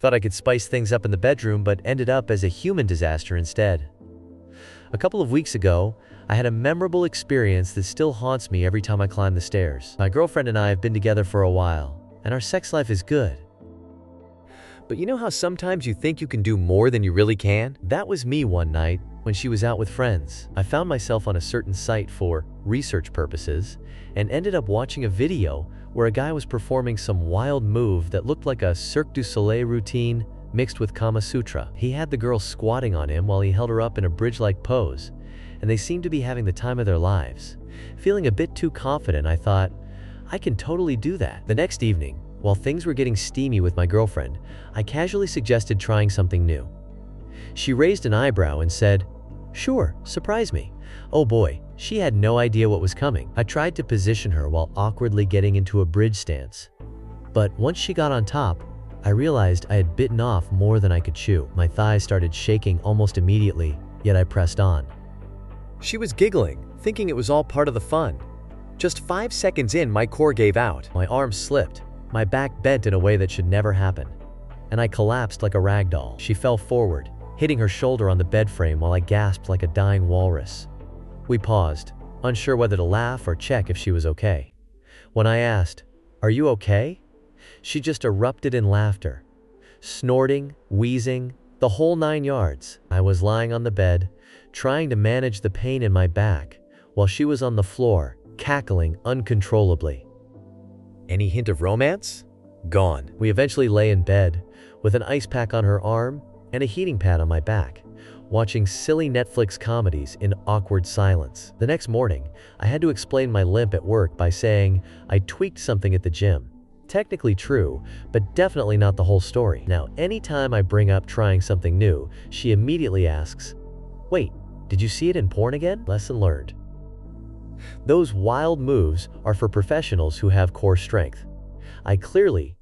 Thought I could spice things up in the bedroom, but ended up as a human disaster instead. A couple of weeks ago, I had a memorable experience that still haunts me every time I climb the stairs. My girlfriend and I have been together for a while, and our sex life is good. But you know how sometimes you think you can do more than you really can? That was me one night when she was out with friends. I found myself on a certain site for research purposes and ended up watching a video where a guy was performing some wild move that looked like a Cirque du Soleil routine mixed with Kama Sutra. He had the girl squatting on him while he held her up in a bridge-like pose, and they seemed to be having the time of their lives. Feeling a bit too confident, I thought, I can totally do that. The next evening, while things were getting steamy with my girlfriend, I casually suggested trying something new. She raised an eyebrow and said, "Sure, surprise me." Oh boy, she had no idea what was coming. I tried to position her while awkwardly getting into a bridge stance. But once she got on top, I realized I had bitten off more than I could chew. My thighs started shaking almost immediately, yet I pressed on. She was giggling, thinking it was all part of the fun. Just 5 seconds in, my core gave out. My arms slipped, my back bent in a way that should never happen, and I collapsed like a rag doll. She fell forward, hitting her shoulder on the bed frame while I gasped like a dying walrus. We paused, unsure whether to laugh or check if she was okay. When I asked, "Are you okay?" she just erupted in laughter, snorting, wheezing, the whole 9 yards. I was lying on the bed, trying to manage the pain in my back, while she was on the floor, cackling uncontrollably. Any hint of romance? Gone. We eventually lay in bed, with an ice pack on her arm and a heating pad on my back, watching silly Netflix comedies in awkward silence. The next morning, I had to explain my limp at work by saying I tweaked something at the gym. Technically true, but definitely not the whole story. Now, anytime I bring up trying something new, she immediately asks, "Wait, did you see it in porn again?" Lesson learned. Those wild moves are for professionals who have core strength. I clearly